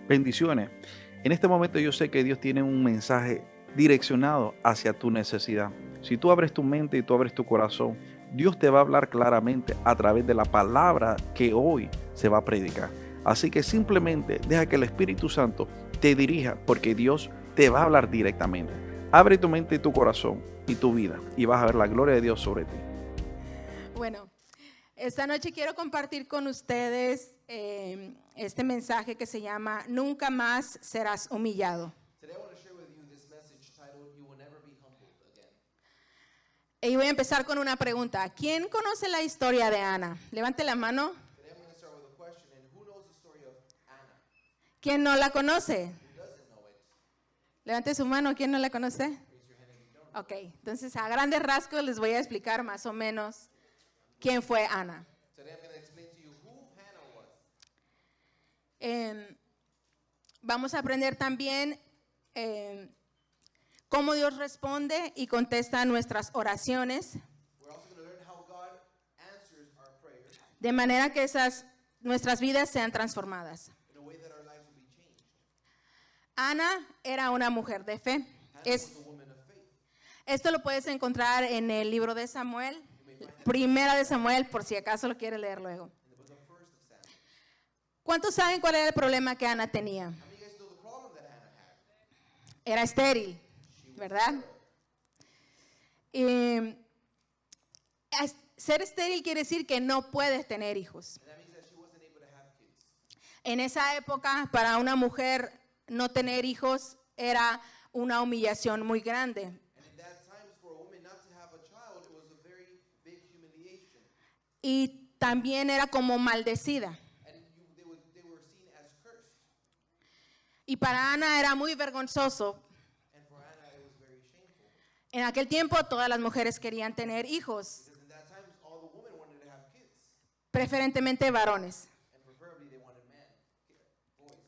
Bendiciones. En este momento yo sé que Dios tiene un mensaje direccionado hacia tu necesidad. Si tú abres tu mente y tú abres tu corazón, Dios te va a hablar claramente a través de la palabra que hoy se va a predicar. Así que simplemente deja que el Espíritu Santo te dirija porque Dios te va a hablar directamente. Abre tu mente y tu corazón y tu vida y vas a ver la gloria de Dios sobre ti. Bueno, esta noche quiero compartir con ustedes este mensaje que se llama Nunca más serás humillado. Today I want to share with you this message titled, You Will Never Be Humbled Again. Y voy a empezar con una pregunta. ¿Quién conoce la historia de Ana? Levante la mano. Today I'm going to start with a question, and who knows the story of Anna? ¿Quién no la conoce? Who doesn't know it? Levante su mano. ¿Quién no la conoce? Raise your hand if you don't. Ok, entonces a grandes rasgos les voy a explicar más o menos quién fue Ana. Today I'm going to explain to you who Hannah was. Vamos a aprender también cómo Dios responde y contesta nuestras oraciones, We're also going to learn how God answers our prayers de manera que nuestras vidas sean transformadas. in a way that our lives will be changed. Ana era una mujer de fe. Hannah was a woman of faith. Esto lo puedes encontrar en el libro de Samuel, Primera de Samuel, por si acaso lo quieres leer luego. In the book of First of Samuel. ¿Cuántos saben cuál era el problema que Ana tenía? How many of you guys know the problem that Hannah had? Era estéril, ¿verdad? Y ser estéril quiere decir que no puedes tener hijos. And that means that she wasn't able to have kids. En esa época, para una mujer no tener hijos era una humillación muy grande. And in that time, for a woman not to have a child, it was a very big humiliation. Y también era como maldecida. And they were seen as cursed. Y para Ana era muy vergonzoso. And for Hannah, it was very shameful. En aquel tiempo todas las mujeres querían tener hijos, Because in that time, all the women wanted to have kids. preferentemente varones. And preferably they wanted men, boys.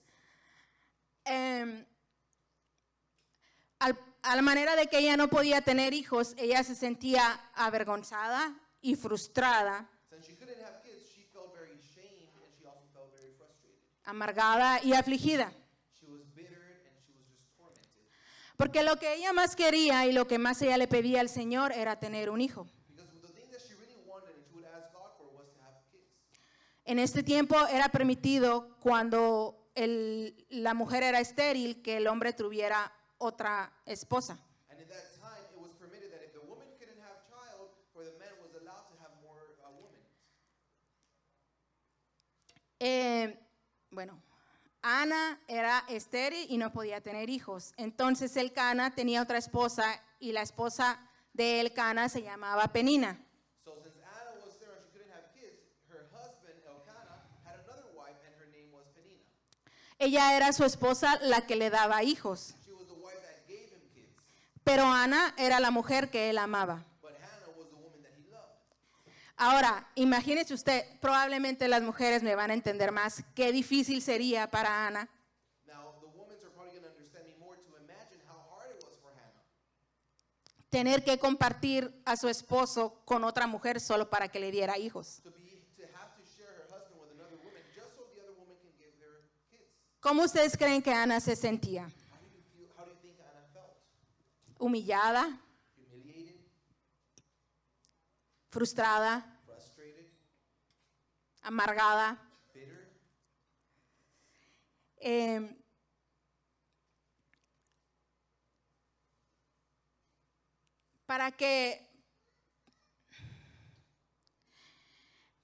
A la manera de que ella no podía tener hijos, ella se sentía avergonzada y frustrada, Since she couldn't have kids, she felt very shamed and she also felt very frustrated. amargada y afligida. She was bitter and she was just tormented. Porque lo que ella más quería y lo que más ella le pedía al Señor era tener un hijo. Because the thing that she really wanted and she would ask God for was to have kids. En este tiempo era permitido, cuando la mujer era estéril, que el hombre tuviera otra esposa. And in that time, it was permitted that if the woman couldn't have child, for the man was allowed to have more women. Bueno, Ana era estéril y no podía tener hijos. Entonces Elcana tenía otra esposa y la esposa de Elcana se llamaba Penina. So since Anna was there and she couldn't have kids, her husband, Elkanah, had another wife and her name was Penina. Ella era su esposa la que le daba hijos, She was the wife that gave him kids. pero Ana era la mujer que él amaba. But Hannah was the woman that he loved. Ahora, imagínese usted, probablemente las mujeres me van a entender más, qué difícil sería para Ana Now, the women are probably going to understand me more to imagine how hard it was for Hannah. tener que compartir a su esposo con otra mujer solo para que le diera hijos. To have to share her husband with another woman just so the other woman can give her kids. ¿Cómo ustedes creen que Ana se sentía? How do you think Anna felt? ¿Humillada? Humiliated, ¿Frustrada? frustrated, ¿Amargada? bitter.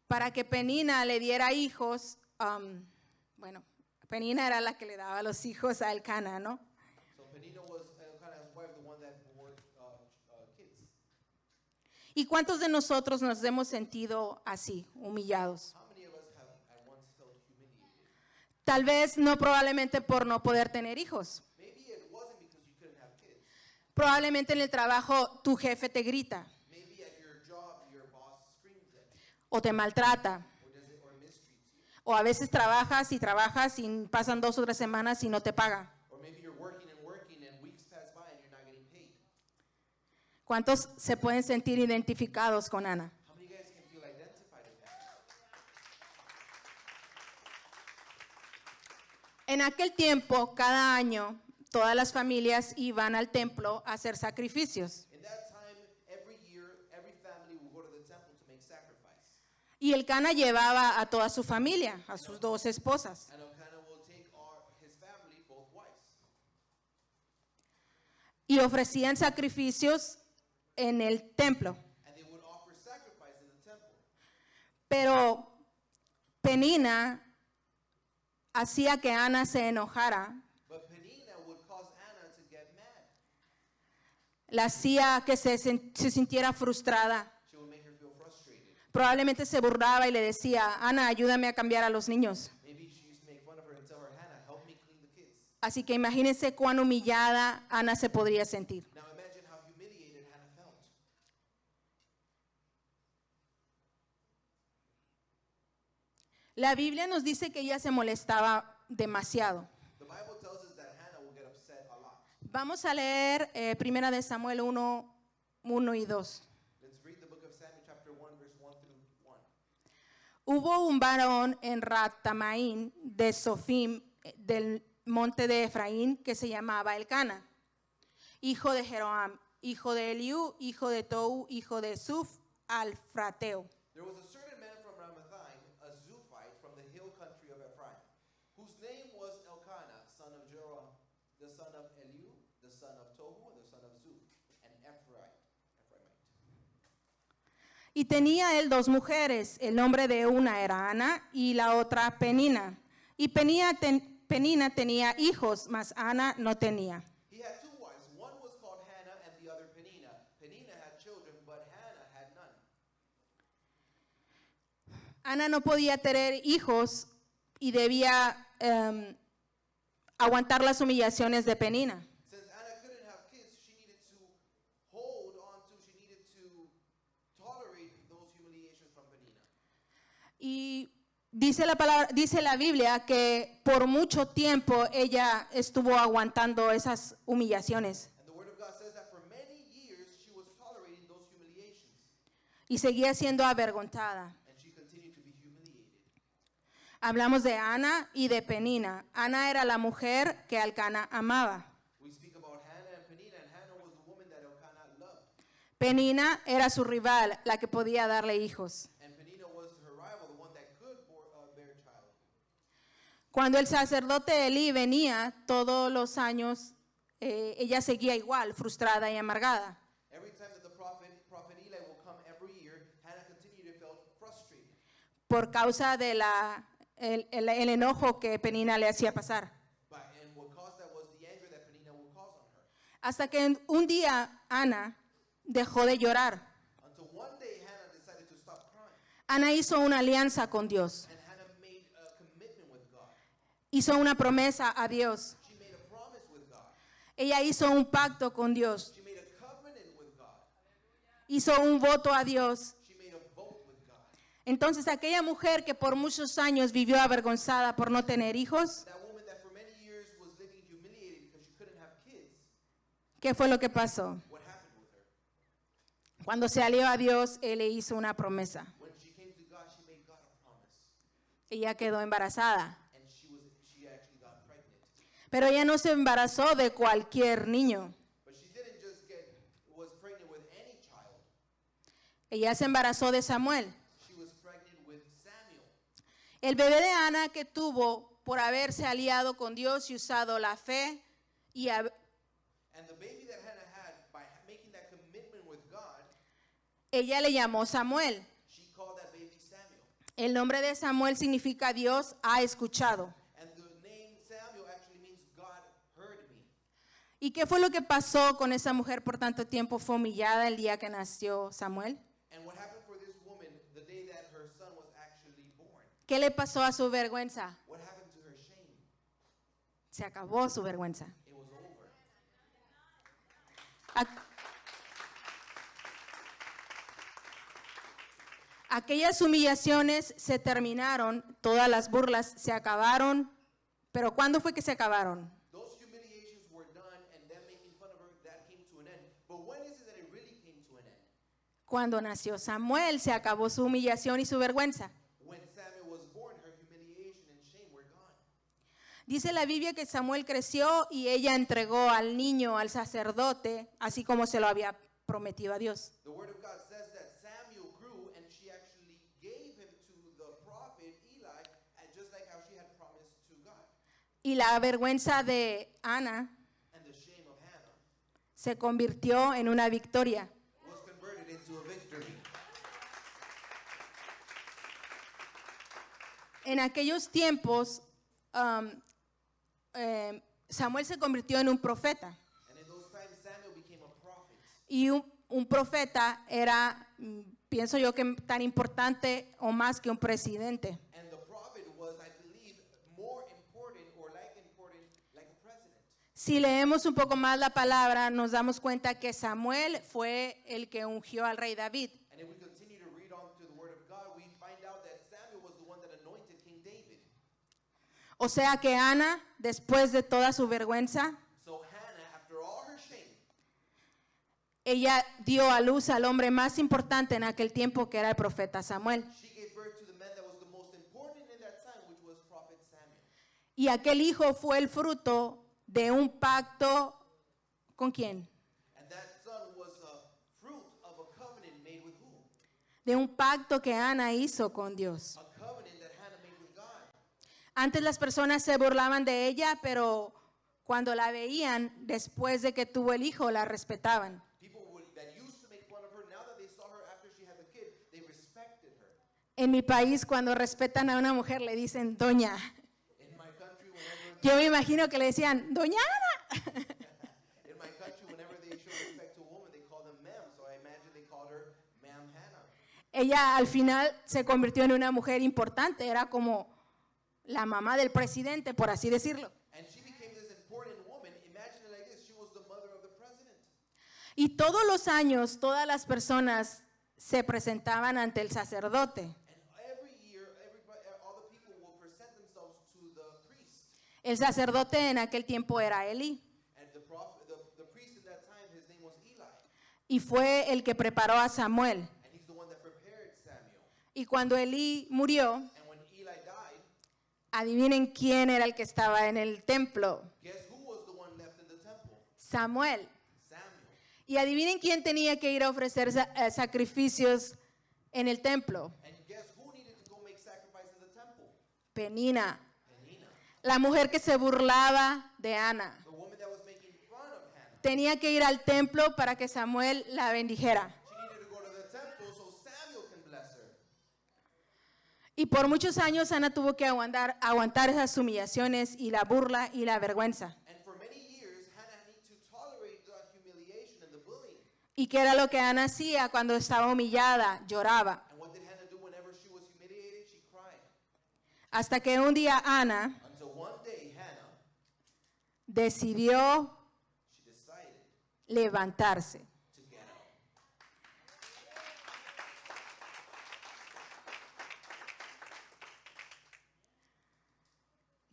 Para que Penina le diera hijos, bueno, Penina era la que le daba los hijos a Elcana, ¿no? So Penina was Elkanah's wife, the one that bore kids. ¿Y cuántos de nosotros nos hemos sentido así, humillados? How many of us have at once felt humiliated? Tal vez no, probablemente por no poder tener hijos. Maybe it wasn't because you couldn't have kids. Probablemente en el trabajo tu jefe te grita Maybe at your job, your boss screams at you o te maltrata. or mistreats you. O a veces trabajas y pasan 2 o 3 semanas y no te paga. Or maybe you're working and weeks pass by and you're not getting paid. ¿Cuántos se pueden sentir identificados con Ana? How many of you guys can feel identified with that? En aquel tiempo, cada año, todas las familias iban al templo a hacer sacrificios. In that time, every year, every family would go to the temple to make sacrifice. Y Elcana llevaba a toda su familia, a sus 2 esposas. And Elkanah will take his family, both wives. Y ofrecían sacrificios en el templo. And they would offer sacrifice in the temple. Pero Penina hacía que Ana se enojara, But Peninnah would cause Anna to get mad. la hacía que se sintiera frustrada. She would make her feel frustrated. Probablemente se burlaba y le decía, Ana, ayúdame a cambiar a los niños. Maybe she used to make fun of her and tell her, Hannah, help me clean the kids. Así que imagínense cuán humillada Ana se podría sentir. Now imagine how humiliated Hannah felt. La Biblia nos dice que ella se molestaba demasiado. The Bible tells us that Hannah will get upset a lot. Vamos a leer 1 de Samuel 1 y 2. Let's read the book of Samuel chapter 1 verse 1 through 1. Hubo un varón en Ratamaín de Sofim, del monte de Efraín, que se llamaba Elcana, hijo de Jeroam, hijo de Eliú, hijo de Tou, hijo de Suf, al Frateo. There was a certain man from Ramathaim, a Zuphite from the hill country of Ephraim, whose name was Elkanah, son of Jeroam, the son of Eliu, the son of Tohu, and the son of Zuph, an Ephraimite. Y tenía él 2 mujeres, el nombre de una era Ana y la otra Penina. Y Penina tenía hijos, mas Ana no tenía. He had 2 wives. One was called Hannah and the other Peninnah. Peninnah had children, but Hannah had none. Ana no podía tener hijos y debía aguantar las humillaciones de Penina. Since Anna couldn't have kids, she needed to hold on to, she needed to tolerate those humiliations from Peninnah. Y dice la Biblia que por mucho tiempo ella estuvo aguantando esas humillaciones And the Word of God says that for many years she was tolerating those humiliations. y seguía siendo avergonzada. And she continued to be humiliated. Hablamos de Ana y de Penina. Ana era la mujer que Elcana amaba. We speak about Hannah and Peninnah, and Hannah was the woman that Elkanah loved. Penina era su rival, la que podía darle hijos. And Peninnah was her rival, the one that could bear a child. Cuando el sacerdote Elí venía todos los años, ella seguía igual, frustrada y amargada. Every time that the prophet Eli will come every year, Hannah continued to feel frustrated Por causa de el enojo que Penina le hacía pasar. and what caused that was the anger that Peninnah will cause on her. Hasta que un día Ana dejó de llorar. Until one day Hannah decided to stop crying, Ana hizo una alianza con Dios. and Hannah made a commitment with God. Hizo una promesa a Dios. She made a promise with God. Ella hizo un pacto con Dios. She made a covenant with God. Hizo un voto a Dios. She made a vote with God. Entonces aquella mujer que por muchos años vivió avergonzada por no tener hijos, That woman that for many years was living humiliated because she couldn't have kids, ¿qué fue lo que pasó? what happened with her? Cuando se alió a Dios, Él le hizo una promesa. When she came to God, she made God a promise. Ella quedó embarazada. And she actually got pregnant. Pero ella no se embarazó de cualquier niño. But she didn't just was pregnant with any child. Ella se embarazó de Samuel. She was pregnant with Samuel. El bebé de Ana que tuvo por haberse aliado con Dios y usado la fe y And the baby that Hannah had, by making that commitment with God, ella le llamó Samuel. she called that baby Samuel. El nombre de Samuel significa Dios ha escuchado. And the name Samuel actually means God heard me. ¿Y qué fue lo que pasó con esa mujer por tanto tiempo? Fue humillada el día que nació Samuel. And what happened for this woman the day that her son was actually born? ¿Qué le pasó a su vergüenza? What happened to her shame? Se acabó su vergüenza. It was over. Aquellas humillaciones se terminaron, todas las burlas se acabaron, pero ¿cuándo fue que se acabaron? Those humiliations were done and them making fun of her, that came to an end. But when is it that it really came to an end? Cuando nació Samuel se acabó su humillación y su vergüenza. When Samuel was born, her humiliation and shame were gone. Dice la Biblia que Samuel creció y ella entregó al niño al sacerdote, así como se lo había prometido a Dios. The word of God says that Samuel grew and she actually gave him to the prophet Eli, and just like how she had promised to God. Y la vergüenza de Ana And the shame of Hannah se convirtió en una victoria. was converted into a victory. En aquellos tiempos, Samuel se convirtió en un profeta. And in those times, Samuel became a prophet. Y un profeta era, pienso yo, que tan importante o más que un presidente. And the prophet was, I believe, more important or like a president. Si leemos un poco más la palabra, nos damos cuenta que Samuel fue el que ungió al rey David. And if we continue to read on to the word of God, we find out that Samuel was the one that anointed King David. O sea que Ana, después de toda su vergüenza, So Hannah, after all her shame, ella dio a luz al hombre más importante en aquel tiempo, que era el profeta Samuel. she gave birth to the man that was the most important in that time, which was prophet Samuel. Y aquel hijo fue el fruto de un pacto, ¿con quién? And that son was a fruit of a covenant made with who? De un pacto que Ana hizo con Dios. A covenant that Hannah made with God. Antes las personas se burlaban de ella, pero cuando la veían después de que tuvo el hijo, la respetaban. People that used to make fun of her, now that they saw her after she had the kid, they respected her. En mi país, cuando respetan a una mujer, le dicen doña. In my country, whenever Yo me imagino que le decían, doña Ana. in my country, whenever they show respect to a woman, they call them ma'am. So I imagine they called her Ma'am Hannah. Ella al final se convirtió en una mujer importante, era como la mamá del presidente, por así decirlo. And she became this important woman. Imagine it like this: she was the mother of the president. Y todos los años, todas las personas se presentaban ante el sacerdote. And every year, all the people will present themselves to the priest. El sacerdote en aquel tiempo era Eli, And the priest in that time, his name was Eli. y fue el que preparó a Samuel. And he's the one that prepared Samuel. Y cuando Eli murió, And when Eli died, adivinen quién era el que estaba en el templo. guess who was the one left in the temple? Samuel. Samuel. Y adivinen quién tenía que ir a ofrecer sacrificios en el templo. And guess who needed to go make sacrifice in the temple? Penina, Penina, la mujer que se burlaba de Ana. the woman that was making fun of Hannah. Tenía que ir al templo para que Samuel la bendijera. She needed to go to the temple so Samuel can bless her. Y por muchos años Ana tuvo que aguantar esas humillaciones y la burla y la vergüenza. And for many years, Hannah needed to tolerate the humiliation and the bullying. ¿Y qué era lo que Ana hacía cuando estaba humillada? Lloraba. And what did Hannah do whenever she was humiliated? She cried. Hasta que un día Ana Until one day, Hannah, decidió she decided levantarse. to get up.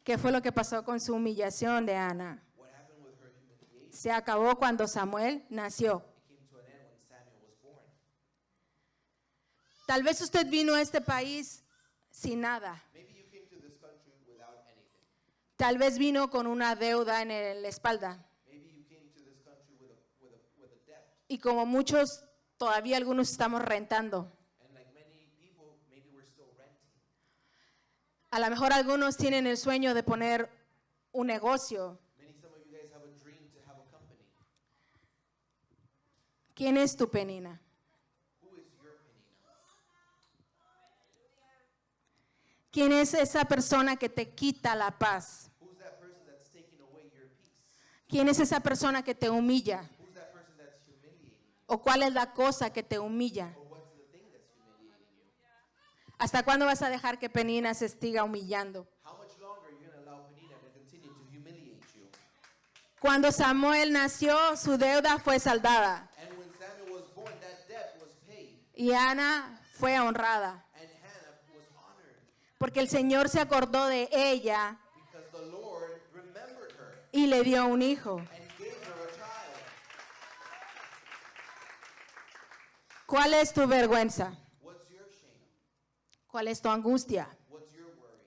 ¿Qué fue lo que pasó con su humillación de Ana? What happened with her humiliation? Se acabó cuando Samuel nació. It came to an end when Samuel was born. Tal vez usted vino a este país sin nada. Maybe you came to this country without anything. Tal vez vino con una deuda en la espalda. Maybe you came to this country with a debt. Y como muchos, todavía algunos estamos rentando. And like many people, maybe we're still renting. A lo mejor algunos tienen el sueño de poner un negocio. Some of you guys have a dream to have a company. ¿Quién es tu Penina? Who is your Penina? ¿Quién es esa persona que te quita la paz? Who's that person that's taking away your peace? ¿Quién es esa persona que te humilla? Who's that person that's humiliating you? ¿O cuál es la cosa que te humilla? Or what's the thing that's humiliating you? ¿Hasta cuándo vas a dejar que Penina se siga humillando? How much longer are you going to allow Penina to continue to humiliate you? Cuando Samuel nació, su deuda fue saldada And when Samuel was born, that debt was paid. y Ana fue honrada, And Hannah was honored porque el Señor se acordó de ella because the Lord remembered her y le dio un hijo. and gave her a child. ¿Cuál es tu vergüenza? What's your shame? ¿Cuál es tu angustia? What's your worry?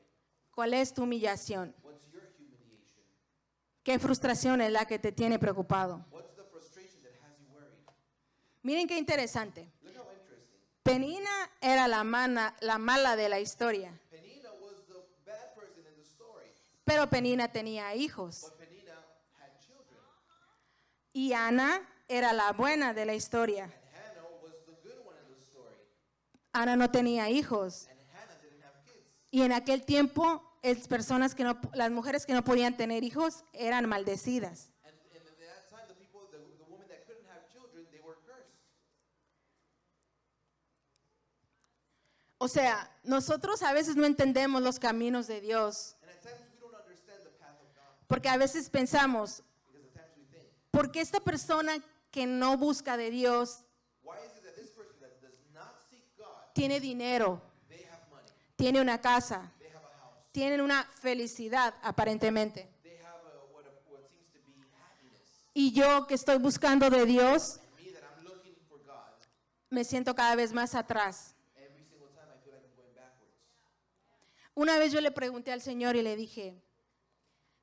¿Cuál es tu humillación? What's your humiliation? ¿Qué frustración es la que te tiene preocupado? What's the frustration that has you worried? Miren qué interesante. Look how interesting. Penina era la mala de la historia, Penina was the bad person in the story, pero Penina tenía hijos. but Penina had children. Y Ana era la buena de la historia. And Hannah was the good one in the story. Ana no tenía hijos. And Hannah didn't have kids. Y en aquel tiempo, las mujeres que no podían tener hijos eran maldecidas. And at that time, the women that couldn't have children, they were cursed. O sea, nosotros a veces no entendemos los caminos de Dios, And at times we don't understand the path of God. porque a veces pensamos, Because at times we think, ¿por qué esta persona que no busca de Dios why is it that this person that does not seek God, tiene dinero, they have money, tiene una casa, they have a house, tienen una felicidad aparentemente? they have what seems to be happiness. Y yo que estoy buscando de Dios, And me that I'm looking for God, me siento cada vez más atrás. every single time I feel like I'm going backwards. Una vez yo le pregunté al Señor y le dije,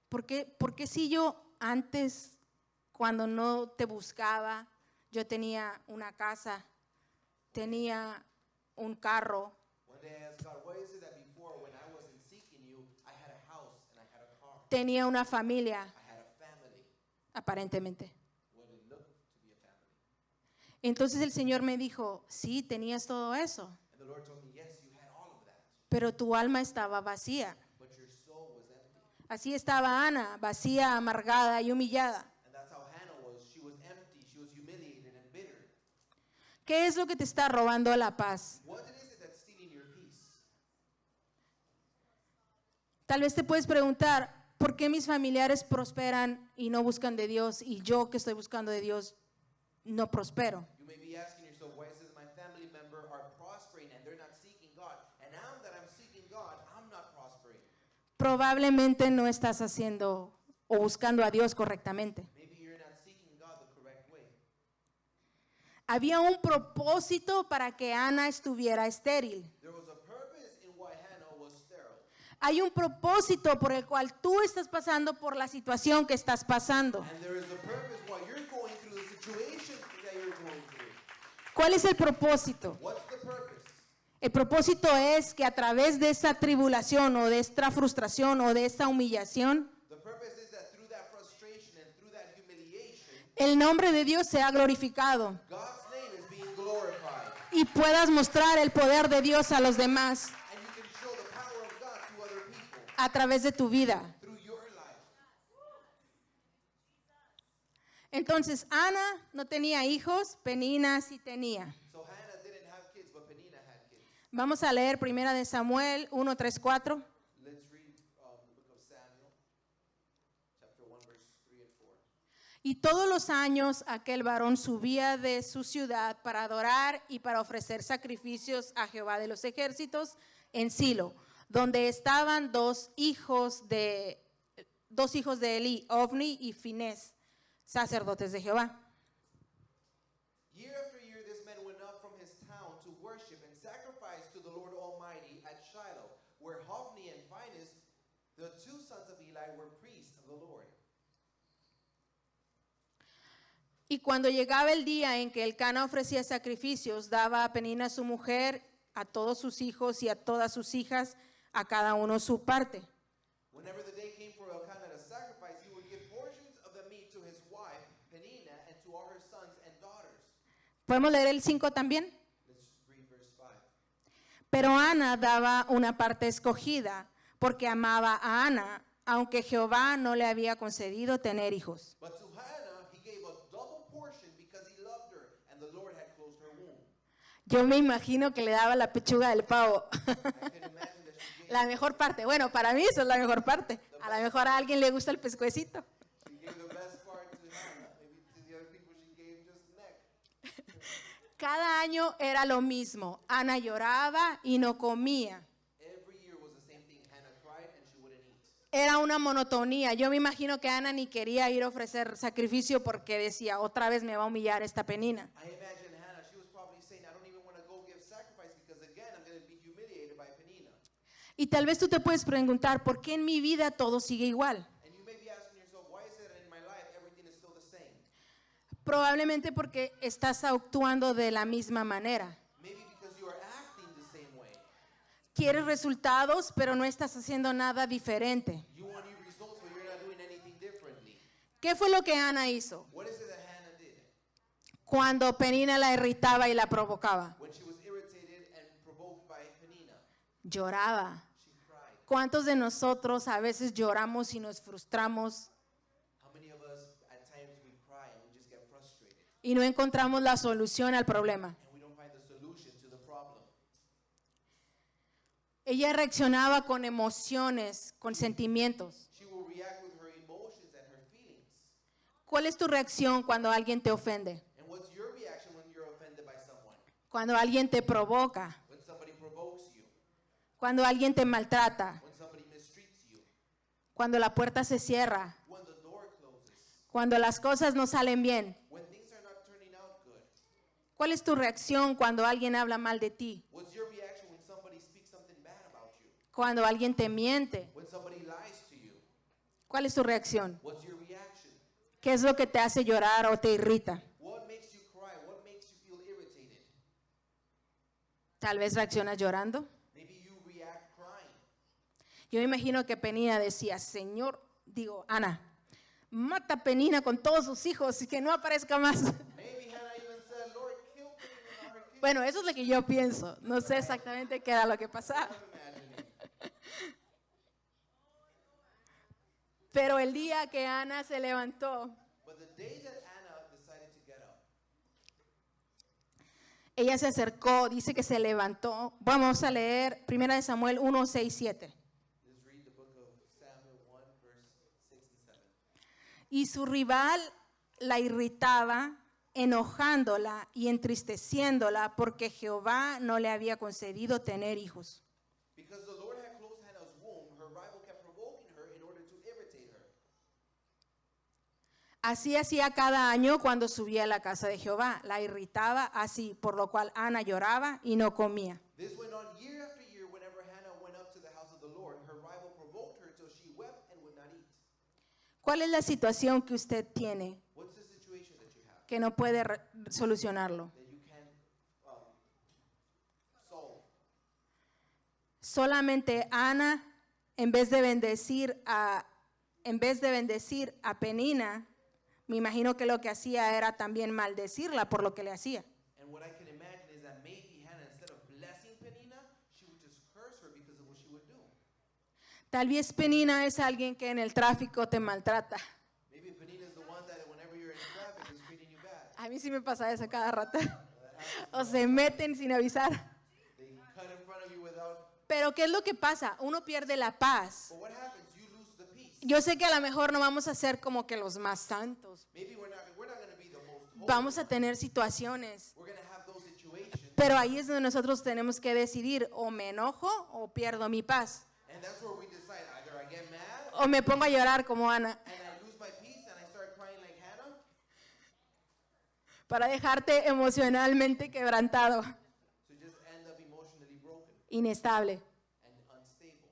¿por qué si yo antes, cuando no te buscaba, yo tenía una casa, tenía un carro, One day I asked God, why is it that before when I wasn't seeking you, I had a house and I had a car, tenía una familia, I had a family, aparentemente? what it looked to be a family? Entonces el Señor me dijo, sí, tenías todo eso, And the Lord told me, yes, you had all of that, pero tu alma estaba vacía. but your soul was empty. Así estaba Ana, vacía, amargada y humillada. And that's how Hannah was. She was empty, she was humiliated and bitter. ¿Qué es lo que te está robando la paz? What is it that's stealing your peace? Tal vez te puedes preguntar, ¿por qué mis familiares prosperan y no buscan de Dios y yo que estoy buscando de Dios no prospero? You may be asking yourself, why is it my family member are prospering and they're not seeking God? And now that I'm seeking God, I'm not prospering. Probablemente no estás haciendo o buscando a Dios correctamente. Maybe you're not seeking God the correct way. Había un propósito para que Ana estuviera estéril. There was a purpose in why Hannah was sterile. Hay un propósito por el cual tú estás pasando por la situación que estás pasando. And there is a purpose why you're going through the situation that you're going through. ¿Cuál es el propósito? What's the purpose? El propósito es que a través de esa tribulación o de esta frustración o de esta humillación, The purpose is that through that frustration and through that humiliation, el nombre de Dios sea glorificado God's name is being glorified. y puedas mostrar el poder de Dios a los demás And you can show the power of God to other people a través de tu vida. through your life. Entonces, Ana no tenía hijos, Penina sí tenía. So Hannah didn't have kids, but Penina had kids. Vamos a leer 1 Samuel 1, 3, 4. Let's read the book of Samuel, chapter 1, verses 3 and 4. Y todos los años aquel varón subía de su ciudad para adorar y para ofrecer sacrificios a Jehová de los ejércitos en Silo, donde estaban dos hijos de Elí, Ofni y Finés, sacerdotes de Jehová. Year after year, this man went up from his town to worship and sacrifice to the Lord Almighty at Shiloh, where Hophni and Phinehas, the two sons of Eli, were priests of the Lord. Y cuando llegaba el día en que Elcana ofrecía sacrificios, daba a Penina su mujer, a todos sus hijos y a todas sus hijas, a cada uno su parte. Whenever the day came for Elkanah to sacrifice, he would give portions of the meat to his wife, Penina, and to all her sons and daughters. ¿Podemos leer el 5 también? Let's read verse 5. Pero Ana daba una parte escogida, porque amaba a Ana, aunque Jehová no le había concedido tener hijos. But to Hannah, he gave a double portion because he loved her, and the Lord had closed her womb. Yo me imagino que le daba la pechuga del pavo. I can imagine that she gave, La mejor parte. Bueno, para mí eso es la mejor parte. A lo mejor a alguien le gusta el pescuecito. she gave the best part to Hannah. Maybe to the other people she gave just the neck. Cada año era lo mismo. Ana lloraba y no comía. Every year was the same thing. Hannah cried and she wouldn't eat. Era una monotonía. Yo me imagino que Ana ni quería ir a ofrecer sacrificio porque decía, otra vez me va a humillar esta Penina. I imagine Hannah, she was probably saying, I don't even want to go give sacrifice because again, I'm going to be humiliated by Penina. Y tal vez tú te puedes preguntar, ¿por qué en mi vida todo sigue igual? And you may be asking yourself, why is Probablemente porque estás actuando de la misma manera. Maybe because you are acting the same way. Quieres resultados, pero no estás haciendo nada diferente. You want your results, but you're not doing anything differently. ¿Qué fue lo que Ana hizo What is it that Hannah did? cuando Penina la irritaba y la provocaba? When she was irritated and provoked by Penina, Lloraba. she cried. ¿Cuántos de nosotros a veces lloramos y nos frustramos How many of us at times we cry and we just get frustrated y no encontramos la solución al problema? and we don't find the solution to the problem? Ella reaccionaba con emociones, con sentimientos. She will react with her emotions and her feelings. ¿Cuál es tu reacción cuando alguien te ofende? And what's your reaction when you're offended by someone? Cuando alguien te provoca, When somebody provokes you, cuando alguien te maltrata, when somebody mistreats you, cuando la puerta se cierra, when the door closes, cuando las cosas no salen bien. when things are not turning out good. ¿Cuál es tu reacción cuando alguien habla mal de ti? What's your reaction when somebody speaks something bad about you? Cuando alguien te miente. When somebody lies to you? ¿Cuál es tu reacción? What's your reaction? ¿Qué es lo que te hace llorar o te irrita? What makes you cry? What makes you feel irritated? Tal vez reaccionas llorando. Maybe you react crying. Yo me imagino que Penina decía, Ana, mata a Penina con todos sus hijos y que no aparezca más. Maybe Hannah even said, Lord, kill Penina and her kids. Bueno, eso es lo que yo pienso. No sé exactamente qué era lo que pasaba. I'm imagining. Pero el día que Ana se levantó, But the day that Anna decided to get up, ella se acercó, dice que se levantó. Vamos a leer 1 Samuel 1, 6, 7. let's read the book of Samuel 1, verse 6 and 7. Y su rival la irritaba, enojándola y entristeciéndola porque Jehová no le había concedido tener hijos. Because the Lord had closed Hannah's womb, her rival kept provoking her in order to irritate her. Así hacía cada año cuando subía a la casa de Jehová. La irritaba así, por lo cual Ana lloraba y no comía. This went on year after year. Whenever Hannah went up to the house of the Lord, her rival provoked her till she wept and would not eat. ¿Cuál es la situación que usted tiene What's the situation that you have que no puede solucionarlo? that you can't solve? Solamente Ana, en vez de bendecir a Penina, me imagino que lo que hacía era también maldecirla por lo que le hacía. And what I can imagine is that maybe Hannah, instead of blessing Penina, she would just curse her because of what she would do. Tal vez Penina es alguien que en el tráfico te maltrata. Maybe Penina is the one that whenever you're in traffic is treating you bad. A mí sí me pasa eso cada rato. O se meten sin avisar. They cut in front of you without. Pero ¿qué es lo que pasa? Uno pierde la paz. But what happens? You lose the peace. Yo sé que a lo mejor no vamos a ser como que los más santos. Maybe we're not going to be the most holy. Vamos a tener situaciones. We're going to have those situations. Pero ahí es donde nosotros tenemos que decidir, o me enojo o pierdo mi paz. And that's where we decide either I get mad O me pongo a llorar como Ana, and I lose my peace and I start crying like Hannah, para dejarte emocionalmente quebrantado, to just end up emotionally broken inestable. and unstable.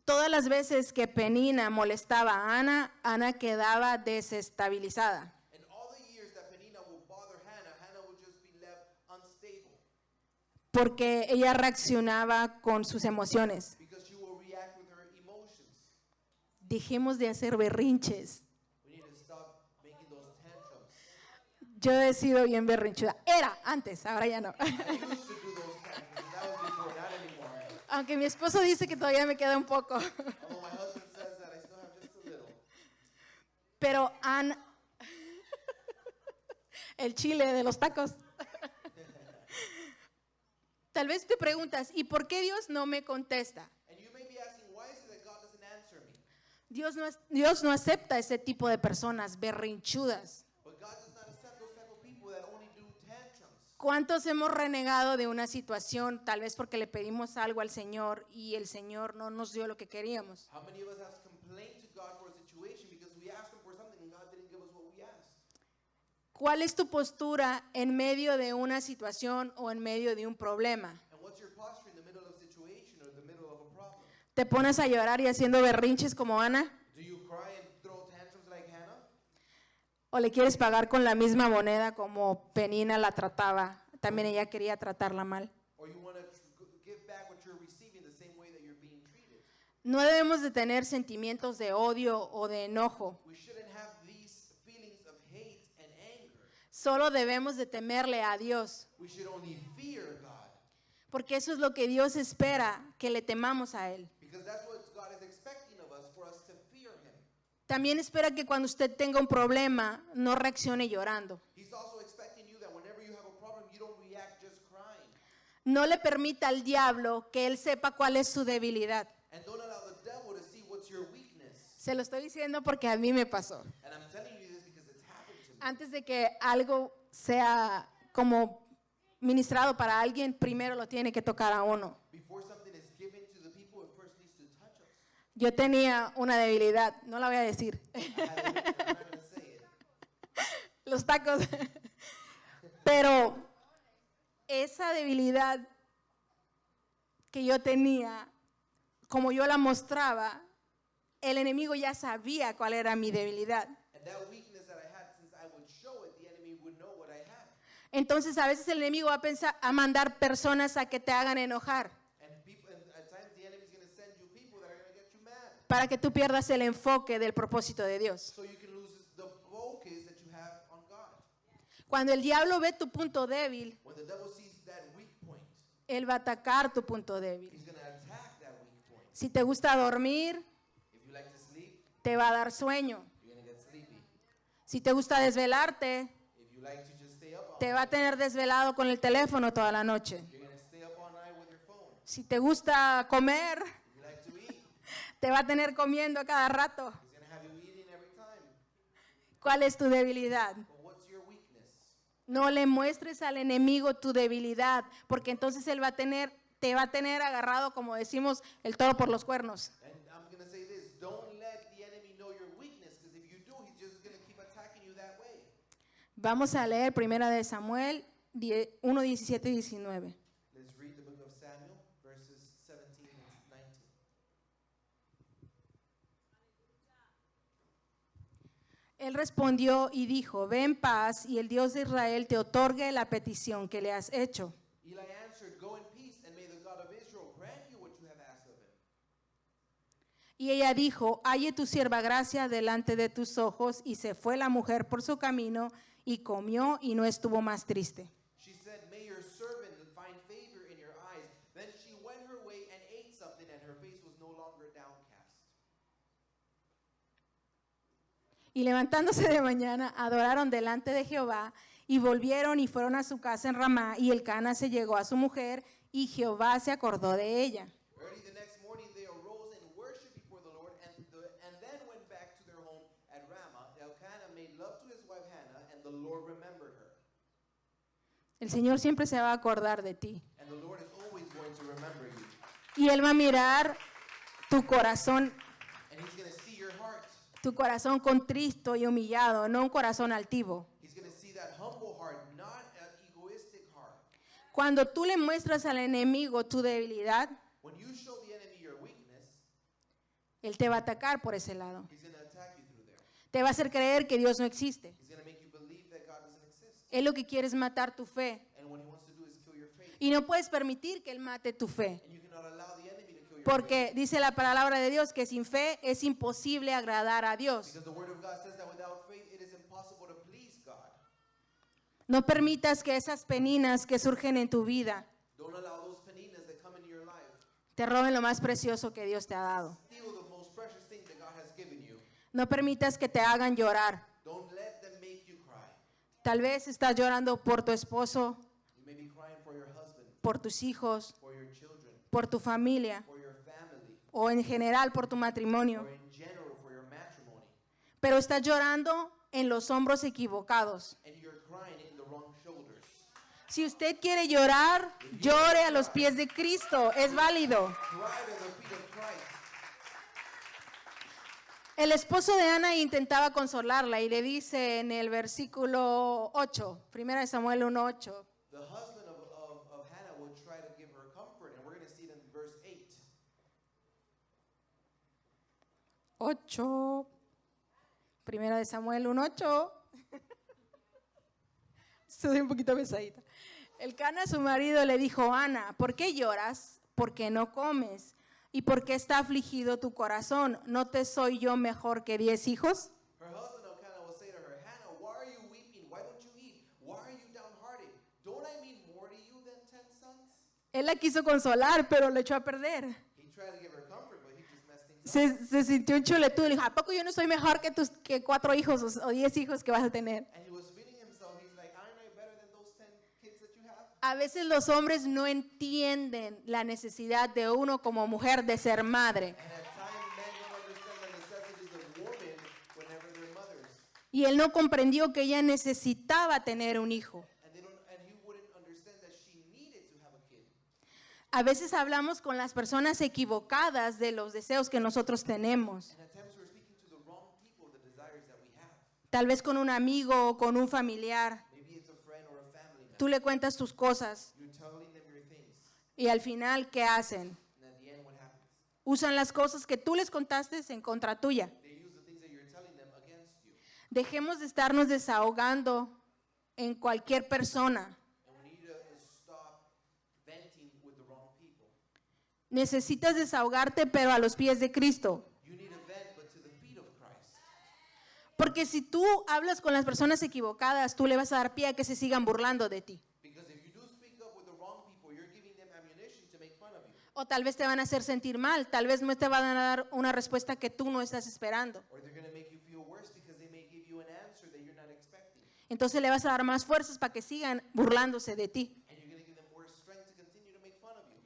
Todas las veces que Penina molestaba a Ana, Ana quedaba desestabilizada. And all the years that Penina will bother Hannah, Hannah will just be left unstable Porque ella reaccionaba con sus emociones. because she will react with her emotions. Dejemos de hacer berrinches. We need to stop making those tantrums. Yo he sido bien berrinchuda. Era antes, ahora ya no. I used to do those tantrums, and that was before, not anymore. Aunque mi esposo dice que todavía me queda un poco. Although my husband says that I still have just a little. Pero Ana, el chile de los tacos. Tal vez te preguntas, ¿y por qué Dios no me contesta? And you may be asking, why is it that God doesn't answer me? Dios no acepta ese tipo de personas berrinchudas. But God does not accept those type of people that only do tantrums. ¿Cuántos hemos renegado de una situación, tal vez porque le pedimos algo al Señor y el Señor no nos dio lo que queríamos? How many of us have complained to God for a situation because we asked Him for something and God didn't give us what we asked? ¿Cuál es tu postura en medio de una situación o en medio de un problema? And what's your posture in the middle of a situation or the middle of a problem? ¿Te pones a llorar y haciendo berrinches como Ana? Do you cry and throw tantrums like Hannah? ¿O le quieres pagar con la misma moneda como Penina la trataba? También ella quería tratarla mal. Or you want to give back what you're receiving the same way that you're being treated. No debemos de tener sentimientos de odio o de enojo. We shouldn't have these feelings of hate and anger. Solo debemos de temerle a Dios. We should only fear God. Porque eso es lo que Dios espera, que le temamos a Él. Because that's what God is expecting of us, for us to fear Him. También espera que cuando usted tenga un problema, no reaccione llorando. He's also expecting you that whenever you have a problem, you don't react just crying. No le permita al diablo que él sepa cuál es su debilidad. And don't allow the devil to see what's your weakness. Se lo estoy diciendo porque a mí me pasó. And I'm telling you this because it's happened to me. Antes de que algo sea como ministrado para alguien, primero lo tiene que tocar a uno. Before something is given to the people, it first needs to touch us. Yo tenía una debilidad, no la voy a decir. I had a weakness, I'm not going to say it. Los tacos. Pero esa debilidad que yo tenía, como yo la mostraba, el enemigo ya sabía cuál era mi debilidad. And that weakness that I had, since I would show it, the enemy would know what I had. Entonces a veces el enemigo va a pensar, a mandar personas a que te hagan enojar, And at times the enemy is going to send you people that are going to get you mad. para que tú pierdas el enfoque del propósito de Dios. So you can lose the focus that you have on God. Cuando el diablo ve tu punto débil, When the devil sees that weak point, él va a atacar tu punto débil. he's going to attack that weak point. Si te gusta dormir, If you like to sleep, te va a dar sueño. you're going to get sleepy. Si te gusta desvelarte, If you like to just stay up all te va a night, tener desvelado con el teléfono toda la noche. you're going to stay up all night with your phone. Si te gusta comer, If you like to eat, te va a tener comiendo a cada rato. he's going to have you eating every time. ¿Cuál es tu debilidad? But what's your weakness? No le muestres al enemigo tu debilidad, porque entonces él te va a tener agarrado, como decimos, el toro por los cuernos. And I'm going to say this, don't let the enemy know your weakness, because if you do, he's just going to keep attacking you that way. Vamos a leer 1 de Samuel 1, 17 y 19. Let's read the book of Samuel, verses 17 and 19. Él respondió y dijo, ve en paz y el Dios de Israel te otorgue la petición que le has hecho. Eli answered, go in peace, and may the God of Israel grant you what you have asked of him. Y ella dijo, halle tu sierva gracia delante de tus ojos, y se fue la mujer por su camino y comió y no estuvo más triste. She said, may your servant find favor in your eyes. Then she went her way and ate something, and her face was no longer downcast. Y levantándose de mañana, adoraron delante de Jehová, y volvieron y fueron a su casa en Ramá, y Elcana se llegó a su mujer, y Jehová se acordó de ella. Early the next morning they arose and worshipped before the Lord, and then went back to their home at Ramah. Elkanah made love to his wife Hannah, and the Lord remembered her. El Señor siempre se va a acordar de ti. And the Lord is always going to remember you. Y Él va a mirar tu corazón, And he's going to see your heart. tu corazón contristo y humillado, no un corazón altivo. He's going to see that humble heart, not an egoistic heart. Cuando tú le muestras al enemigo tu debilidad, When you show the enemy your weakness, Él te va a atacar por ese lado. he's going to attack you through there. Te va a hacer creer que Dios no existe. He's going to make you believe that God doesn't exist. Él lo que quiere es matar tu fe. And what he wants to do is kill your faith. Y no puedes permitir que Él mate tu fe. And you cannot allow the enemy to kill your faith. Porque dice la palabra de Dios que sin fe es imposible agradar a Dios. Because the word of God says that without faith it is impossible to please God. No permitas que esas peninas que surgen en tu vida Don't allow those paninas that come into your life te roben lo más precioso que Dios te ha dado. steal the most precious thing that God has given you. No permitas que te hagan llorar. Don't let them make you cry. Tal vez estás llorando por tu esposo, You may be crying for your husband, por tus hijos, for your children, por tu familia for your family, o en general por tu or matrimonio. in general for your matrimony. Pero estás llorando en los hombros equivocados. And you're crying in the wrong shoulders. Si usted quiere llorar, llore a los pies de Cristo. Es válido. Cry to the feet of Christ. El esposo de Ana intentaba consolarla y le dice en el versículo 8, 1 Samuel 1:8, The husband of Hannah will try to give her comfort, and we're going to see it in verse 8. 8, 1 Samuel 1:8, Estoy un poquito pesadita. Elcana, su marido, le dijo, Ana, ¿por qué lloras? ¿Por qué no comes? ¿Y por qué está afligido tu corazón? ¿No te soy yo mejor que 10 hijos? Her husband Elkanah will say to her, Hannah, why are you weeping? Why don't you eat? Why are you downhearted? Don't I mean more to you than 10 sons? Él la quiso consolar, pero le echó a perder. He tried to give her comfort, but he just messed things up. Se sintió un chuletudo. Le dijo, ¿a poco yo no soy mejor que 4 hijos o 10 hijos que vas a tener? And he was feeding himself. He's like, aren't I better than those 10 kids that you have? A veces los hombres no entienden la necesidad de uno como mujer de ser madre. And at times, men don't understand the necessities of women whenever they're mothers. Y él no comprendió que ella necesitaba tener un hijo. And he wouldn't understand that she needed to have a kid. A veces hablamos con las personas equivocadas de los deseos que nosotros tenemos. And at times we're speaking to the wrong people, the desires that we have. Tal vez con un amigo o con un familiar. Maybe it's a friend or a family member. Tú le cuentas tus cosas You're telling them your things. y al final, ¿qué hacen? And at the end, what happens? Usan las cosas que tú les contaste en contra tuya. They use the things that you're telling them against you. Dejemos de estarnos desahogando en cualquier persona. And we need to stop venting with the wrong people. Necesitas desahogarte, pero a los pies de Cristo. You need to vent, but to the feet of Christ. Porque si tú hablas con las personas equivocadas, tú le vas a dar pie a que se sigan burlando de ti. Because if you do speak up with the wrong people, you're giving them ammunition to make fun of you. O tal vez te van a hacer sentir mal, tal vez no te van a dar una respuesta que tú no estás esperando. Or they're going to make you feel worse because they may give you an answer that you're not expecting. Entonces le vas a dar más fuerzas para que sigan burlándose de ti. And you're going to give them more strength to continue to make fun of you.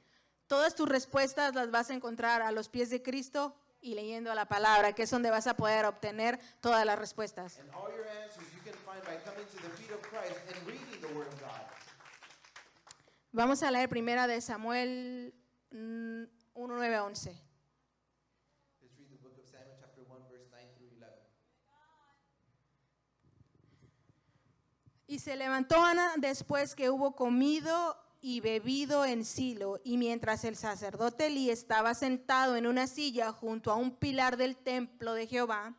Todas tus respuestas las vas a encontrar a los pies de Cristo y leyendo la palabra, que es donde vas a poder obtener todas las respuestas. And all your answers you can find by coming to the feet of Christ and reading the Word of God. Vamos a leer primera de Samuel 1, 9 a 11. Let's read the book of Samuel chapter 1 verse 9 through 11. Y se levantó Ana después que hubo comido y bebido en Silo, y mientras el sacerdote Elí estaba sentado en una silla junto a un pilar del templo de Jehová,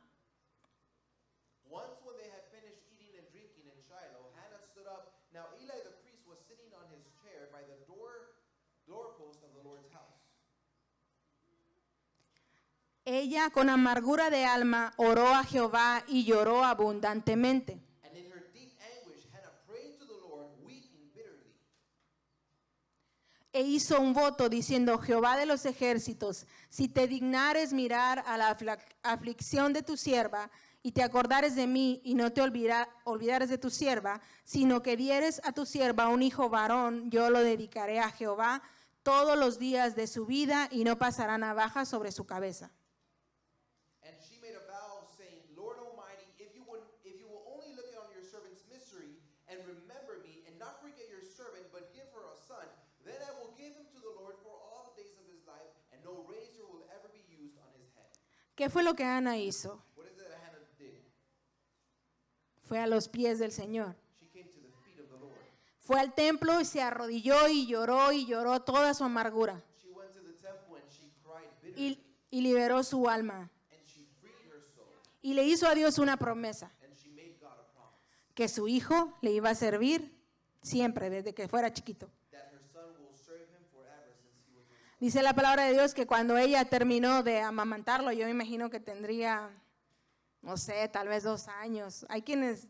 Once when they had finished eating and drinking in Shiloh, Hannah stood up. Now Eli the priest was sitting on his chair by the doorpost of the Lord's house. ella con amargura de alma oró a Jehová y lloró abundantemente. And in her deep anguish, Hannah prayed to the Lord, weeping bitterly. E hizo un voto diciendo, Jehová de los ejércitos, si te dignares mirar a la aflicción de tu sierva y te acordares de mí y no te olvidares de tu sierva, sino que dieres a tu sierva un hijo varón, yo lo dedicaré a Jehová todos los días de su vida y no pasará navaja sobre su cabeza. And she made a vow, saying, Lord Almighty, if you will only look on your servant's misery and remember me, and not forget your servant, but give her a son, then I will give him to the Lord for all the days of his life, and no razor will ever be used on his head. ¿Qué fue lo que Ana hizo? What is it that Hannah did? Fue a los pies del Señor. She came to the feet of the Lord. Fue al templo y se arrodilló y lloró toda su amargura She went to the temple and she cried bitterly, y liberó su alma. and she freed her soul, Y le hizo a Dios una promesa, and she made God a promise que su hijo le iba a servir siempre, desde que fuera chiquito. that her son will serve him forever since he was her son. Dice la palabra de Dios que cuando ella terminó de amamantarlo, yo me imagino que tendría, no sé, tal vez 2 años. Hay quienes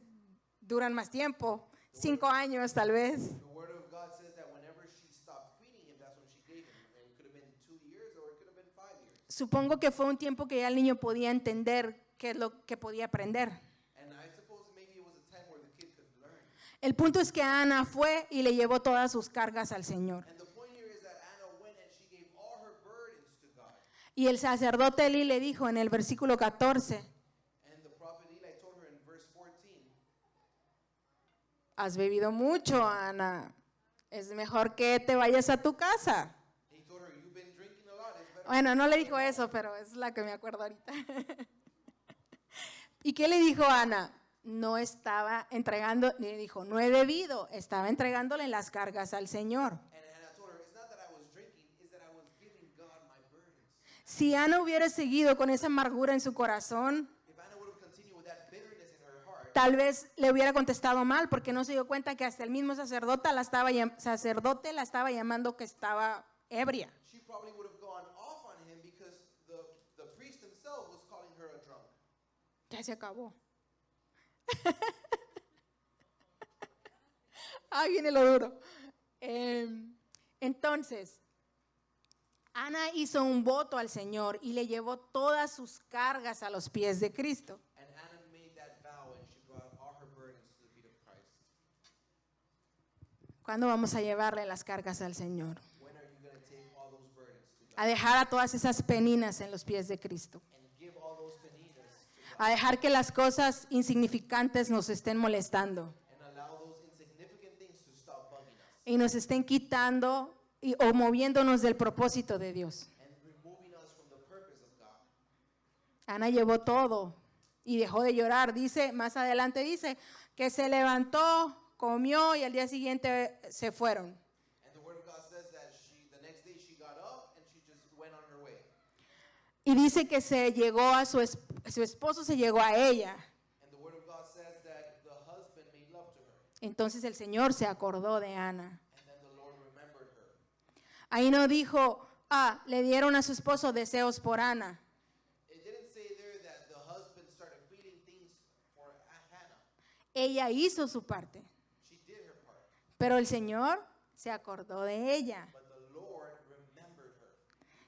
duran más tiempo, 5 años tal vez. The word of God says that whenever she stopped feeding him, that's when she gave him. And it could have been 2 years or it could have been 5 years. Supongo que fue un tiempo que ya el niño podía entender qué es lo que podía aprender. And I suppose maybe it was a time where the kid could learn. El punto es que Ana fue y le llevó todas sus cargas al Señor. And the point here is that Anna went and she gave all her burdens to God. Y el sacerdote Elí le dijo en el versículo 14, And the prophet Eli told her in verse 14, has bebido mucho, Ana. Es mejor que te vayas a tu casa. he told her, you've been drinking a lot. It's better. Bueno, no le dijo eso, pero es la que me acuerdo ahorita. ¿Y qué le dijo Ana? No estaba entregando, le dijo, no he bebido, estaba entregándole las cargas al Señor. And Hannah told her, it's not that I was drinking, it's that I was giving God my burdens. Si Ana hubiera seguido con esa amargura en su corazón, If Anna would have continued with that bitterness in her heart, Tal vez le hubiera contestado mal porque no se dio cuenta que hasta el mismo sacerdote la estaba llamando que estaba ebria. She probably would have gone off on him because the priest himself was calling her a drunk. Ya se acabó. Ahí viene lo duro. Entonces, Ana hizo un voto al Señor y le llevó todas sus cargas a los pies de Cristo. And Anna made that vow and she brought all her burdens to the feet of Christ. ¿Cuándo vamos a llevarle las cargas al Señor? When are you going to take all those burdens to God A dejar a todas esas peninas en los pies de Cristo. and give all those peninas to God A dejar que las cosas insignificantes nos estén molestando and allow those insignificant things to stop bugging us y nos estén quitando o moviéndonos del propósito de Dios. and removing us from the purpose of God? Ana llevó todo y dejó de llorar. Dice, más adelante dice, que se levantó, comió y al día siguiente se fueron. And the word of God says that the next day she got up and she just went on her way. Y dice que se llegó a su esposo se llegó a ella. And the word of God says that the husband made love to her. Entonces el Señor se acordó de Ana. And then the Lord remembered her. Ahí no dijo, le dieron a su esposo deseos por Ana. It didn't say there that the husband started feeling things for Hannah. Ella hizo su parte, She did her part. pero el Señor se acordó de ella. But the Lord remembered her.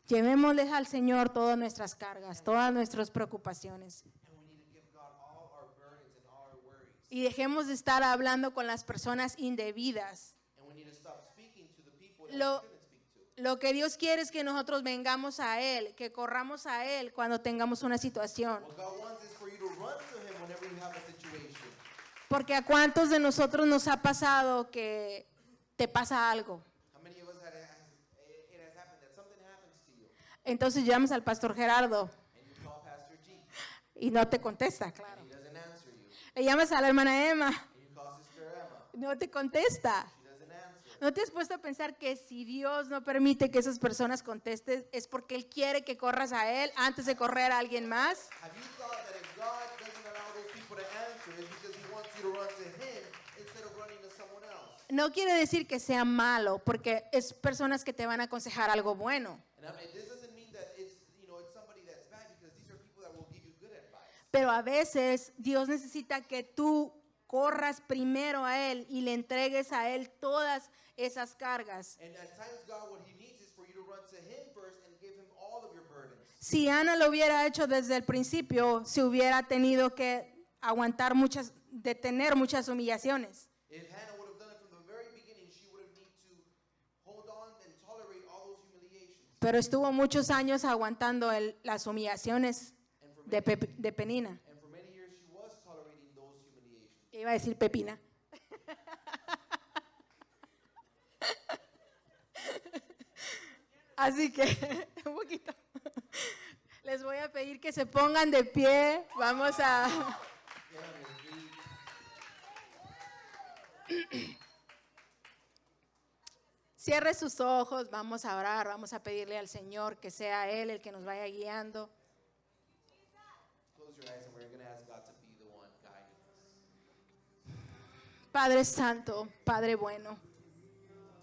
Llevémosles al Señor todas nuestras cargas, todas nuestras preocupaciones. And we need to give God all our burdens and all our worries. Y dejemos de estar hablando con las personas indebidas. And we need to stop speaking to the people that Lo- we shouldn't speak to. Lo que Dios quiere es que nosotros vengamos a Él, que corramos a Él cuando tengamos una situación. What God wants is for you to run to Him whenever you have a situation. Porque a cuántos de nosotros nos ha pasado que te pasa algo. How many of us it has happened that something happens to you Entonces llamas al pastor Gerardo and you call Pastor G y no te contesta, claro. and he doesn't answer you. Le llamas a la hermana Emma And you call Sister Emma, y no te contesta. she doesn't answer. ¿No te has puesto a pensar que si Dios no permite que esas personas contesten es porque Él quiere que corras a Él antes de correr a alguien más? Have you thought that if God doesn't allow those people to answer, it's because He wants you to run to Him instead of running to someone else? No quiere decir que sea malo, porque es personas que te van a aconsejar algo bueno. And I mean, this doesn't mean that it's somebody that's bad, because these are people that will give you good advice. Pero a veces Dios necesita que tú corras primero a Él y le entregues a Él todas esas cargas. And at times, God, what He needs is for you to run to Him first and give Him all of your burdens. Si Ana lo hubiera hecho desde el principio, se hubiera tenido que aguantar detener muchas humillaciones. If Hannah would have done it from the very beginning, she would have needed to hold on and tolerate all those humiliations. Pero estuvo muchos años aguantando las humillaciones de Penina. And for many years, she was tolerating those humiliations. Iba a decir Pepina. Así que, un poquito. Les voy a pedir que se pongan de pie. Vamos a... Cierre sus ojos, vamos a orar, vamos a pedirle al Señor que sea Él el que nos vaya guiando. Close your eyes and we're going to ask God to be the one guiding us. Padre Santo, Padre bueno,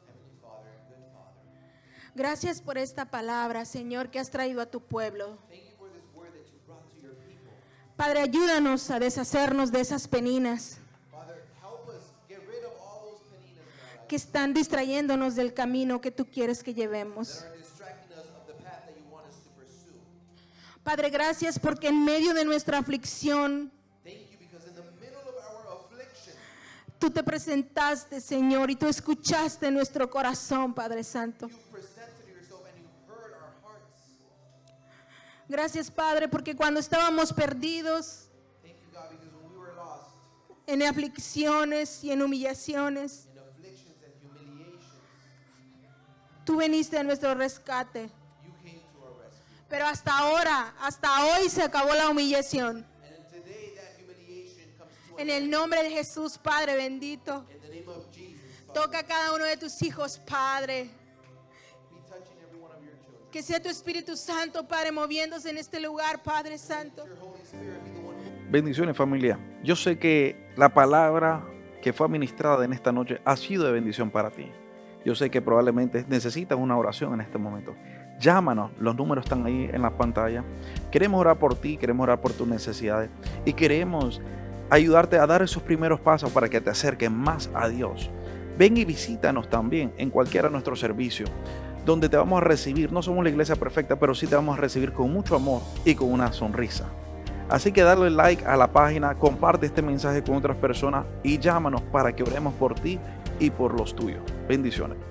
Heavenly Father, good Father, gracias por esta palabra, Señor, que has traído a tu pueblo. thank you for this word that you brought to your people. Padre, ayúdanos a deshacernos de esas peninas Father, help us get rid of all those peninas in our life que están distrayéndonos del camino que tú quieres que llevemos. that are distracting us of the path that you want us to pursue. Padre, gracias porque en medio de nuestra aflicción, Thank you because in the middle of our affliction, tú te presentaste, Señor, y tú escuchaste nuestro corazón, Padre Santo. you presented yourself and you heard our hearts. Gracias, Padre, porque cuando estábamos perdidos Thank you, God, because when we were lost en aflicciones y en humillaciones, in afflictions and humiliations, tú viniste a nuestro rescate. you came to our rescue. Pero hasta hoy se acabó la humillación. And today that humiliation comes to En an el end. nombre de Jesús, Padre bendito, In the name of Jesus, Father, toca a cada uno de tus hijos, Padre. be touching every one of your children. Que sea tu Espíritu Santo, Padre, moviéndose en este lugar, Padre Santo. Your Holy Spirit be the one Bendiciones, familia. Yo sé que la palabra que fue administrada en esta noche ha sido de bendición para ti. Yo sé que probablemente necesitas una oración en este momento. Llámanos, los números están ahí en la pantalla. Queremos orar por ti, queremos orar por tus necesidades y queremos ayudarte a dar esos primeros pasos para que te acerques más a Dios. Ven y visítanos también en cualquiera de nuestros servicios, donde te vamos a recibir. No somos la iglesia perfecta, pero sí te vamos a recibir con mucho amor y con una sonrisa. Así que dale like a la página, comparte este mensaje con otras personas y llámanos para que oremos por ti y por los tuyos. Bendiciones.